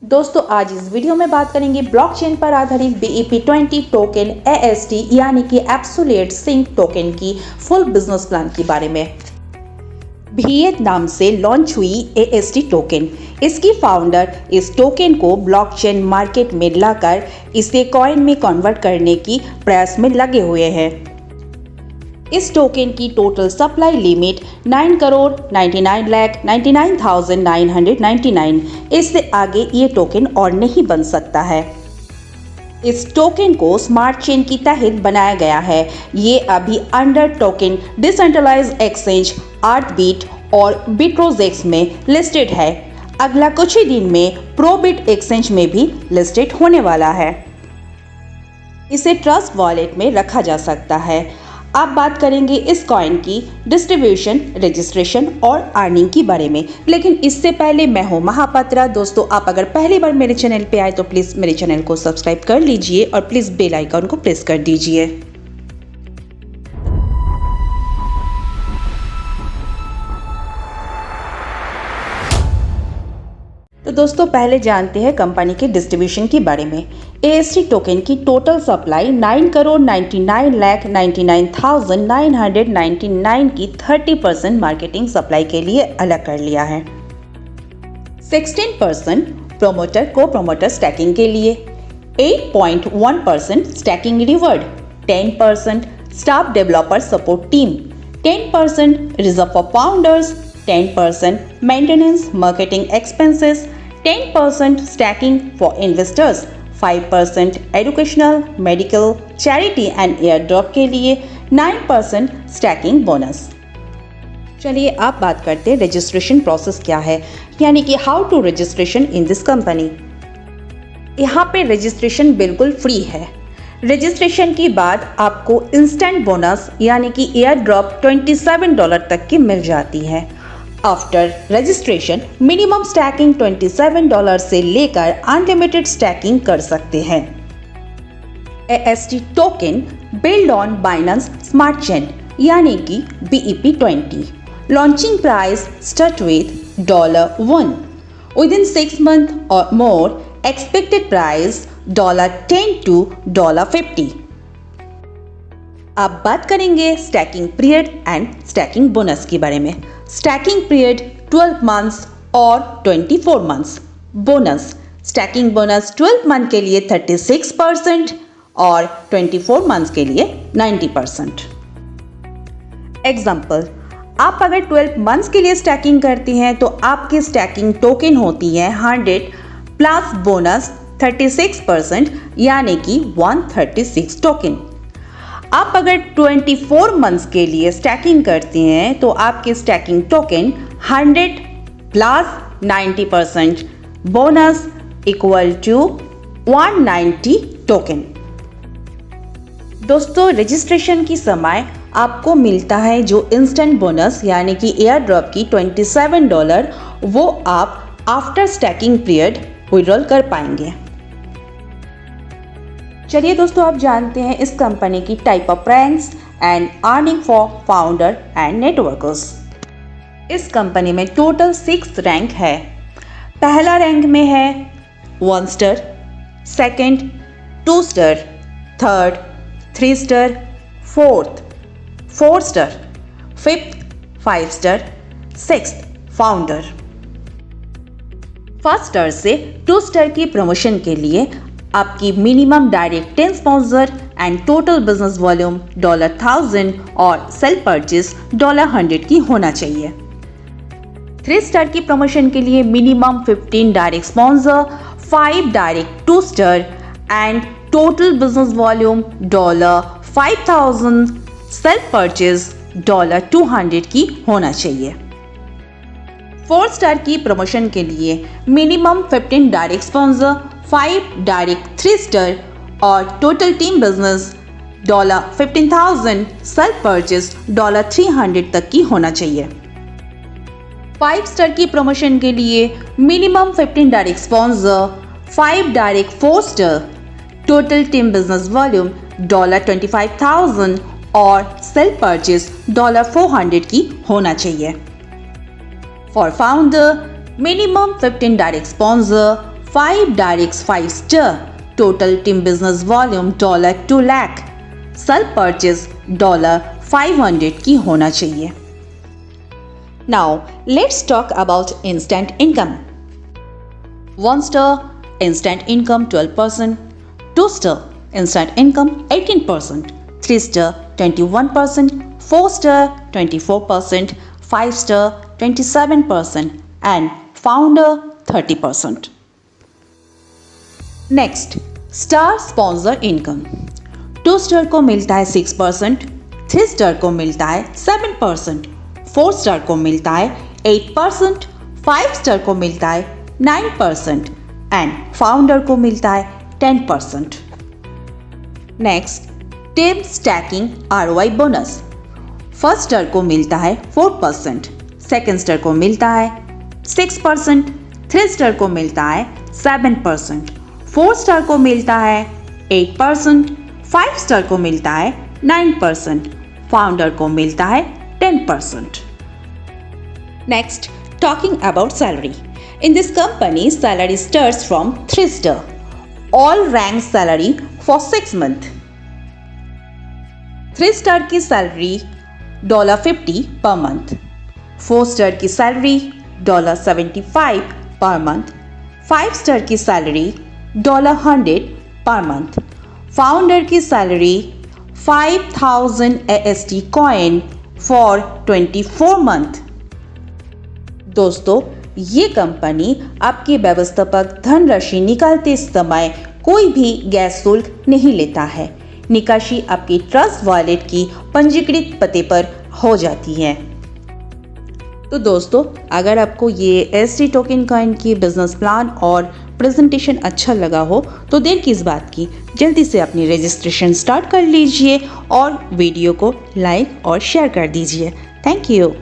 दोस्तों आज इस वीडियो में बात करेंगे ब्लॉकचेन पर आधारित BEP20 टोकन AST यानी कि एब्सोल्यूट सिंक टोकन की फुल बिजनेस प्लान के बारे में। वियतनाम से लॉन्च हुई AST टोकन, इसकी फाउंडर इस टोकन को ब्लॉकचेन मार्केट में लाकर इसे कॉइन में कन्वर्ट करने की प्रयास में लगे हुए हैं। इस टोकन की टोटल सप्लाई लिमिट 9,99,99,999। इससे आगे ये टोकन और नहीं बन सकता है। इस टोकन को स्मार्ट चेन की तहत बनाया गया है। ये अभी अंडर टोकन डिसेंट्रलाइज्ड एक्सचेंज आर्टबीट और बिट्रोजेक्स में लिस्टेड है। अगला कुछ ही दिन में प्रोबिट एक्सचेंज में भी लिस्टेड होने वाला है। इसे ट्रस्ट वॉलेट में रखा जा सकता है। अब बात करेंगे इस कॉइन की डिस्ट्रीब्यूशन, रजिस्ट्रेशन और अर्निंग के बारे में, लेकिन इससे पहले मैं हूं महापात्रा। दोस्तों आप अगर पहली बार मेरे चैनल पे आए तो प्लीज़ मेरे चैनल को सब्सक्राइब कर लीजिए और प्लीज़ बेल आइकन को प्रेस कर दीजिए। तो दोस्तों पहले जानते हैं कंपनी के डिस्ट्रीब्यूशन के बारे में। AST टोकन की टोटल सप्लाई 9,99,99,999 की 30% मार्केटिंग सप्लाई के लिए अलग कर लिया है। 16% प्रोमोटर को प्रोमोटर स्टैकिंग के लिए, 8.1% stacking reward, 10% staff developer support team, 10% reserve for founders, 10% maintenance marketing expenses, 10% stacking for investors, 5% educational, medical, charity and air drop के लिए, 9% स्टैकिंग बोनस। चलिए आप बात करते हैं रजिस्ट्रेशन प्रोसेस क्या है, यानी कि how to registration in this company. यहाँ पे रजिस्ट्रेशन बिल्कुल फ्री है। रजिस्ट्रेशन के बाद आपको इंस्टेंट बोनस यानी कि एयर ड्रॉप $27 तक की मिल जाती है। आफ्टर रजिस्ट्रेशन मिनिमम स्टैकिंग $27 से लेकर अनलिमिटेड स्टैकिंग कर सकते हैं। AST token build on Binance smart chain यानी कि BEP20। Launching price start with $1। Within 6 month और मोर एक्सपेक्टेड प्राइस $10 to $50। अब बात करेंगे stacking period and stacking bonus के बारे में। स्टैकिंग पीरियड 12 मंथ्स और 24 months. Bonus stacking bonus 12 month के लिए 36% और 24 मंथ्स के लिए 90%। एग्जाम्पल, आप अगर 12 मंथ्स के लिए स्टैकिंग करती हैं तो आपकी स्टैकिंग टोकन होती है 100 प्लस बोनस 36% यानी कि 136 टोकन। आप अगर 24 मंथ्स के लिए स्टैकिंग करती हैं तो आपकी staking token 100 plus 90% bonus equal to 190 token. दोस्तों रजिस्ट्रेशन की समय आपको मिलता है जो इंस्टेंट बोनस यानी कि एयर ड्रॉप की $27, वो आप आफ्टर स्टैकिंग पीरियड विड्रॉल कर पाएंगे। चलिए दोस्तों आप जानते हैं इस कंपनी की type of ranks and earning for founder and networkers. इस कंपनी में टोटल 6 रैंक है। पहला रैंक में है 1 star, second 2 star, third 3 star, fourth 4 star, fifth 5 star, sixth founder. First star से 2 स्टार की प्रमोशन के लिए आपकी minimum direct 10 sponsor and total business volume $1000 और सेल परचेज $100 की होना चाहिए। 3 स्टार की प्रमोशन के लिए minimum 15 direct sponsor, 5 direct 2 star and total business volume $5000, cell purchase $200 की होना चाहिए। 4 स्टार की प्रमोशन के लिए minimum 15 direct sponsor, 5 direct 3 star और total team business $15,000, sale purchase $300 तक की होना चाहिए। 5 स्टार की प्रमोशन के लिए minimum 15 direct sponsor, 5 direct 4 star, total team business volume $25,000 और सेल परचेज $400 की होना चाहिए। For founder, minimum 15 direct sponsor, 5 directs 5 star. Total team business volume $2 lakh. Sell purchase $500 की होना चाहिए. Now let's talk about instant income. 1 star instant income 12%, 2 star instant income 18%, 3 star 21%, 4 star 24%, 5 star 27% and founder 30%. Next, star sponsor income. 2 star को मिलता है 6%, 3 star को मिलता है 7%, 4 star को मिलता है 8%, 5 स्टार को मिलता है 9% एंड फाउंडर को मिलता है 10%. Next, team stacking ROI bonus. First star को मिलता है 4%, सेकेंड स्टार को मिलता है 6%, 3 स्टार को मिलता है 7%, 4 स्टार को मिलता है 8%, 5 स्टार को मिलता है 9%, फाउंडर को मिलता है 10%. Next, talking about salary. In this company, salary starts from 3 star. All rank salary for 6 months. 3 star की सैलरी $50 per month. 4 star की सैलरी $75 per month. 5 star की सैलरी $100 per month. फाउंडर की salary 5000 AST coin for 24 month. दोस्तों, ये company आपके व्यवस्थापक धनराशि निकालते समय कोई भी गैस शुल्क नहीं लेता है. निकासी आपकी ट्रस्ट वॉलेट की पंजीकृत पते पर हो जाती है. तो दोस्तों, अगर आपको ये ST टोकन कॉइन की बिजनेस प्लान और प्रेजेंटेशन अच्छा लगा हो तो देर किस बात की, जल्दी से अपनी रजिस्ट्रेशन स्टार्ट कर लीजिए और वीडियो को लाइक और शेयर कर दीजिए. Thank you.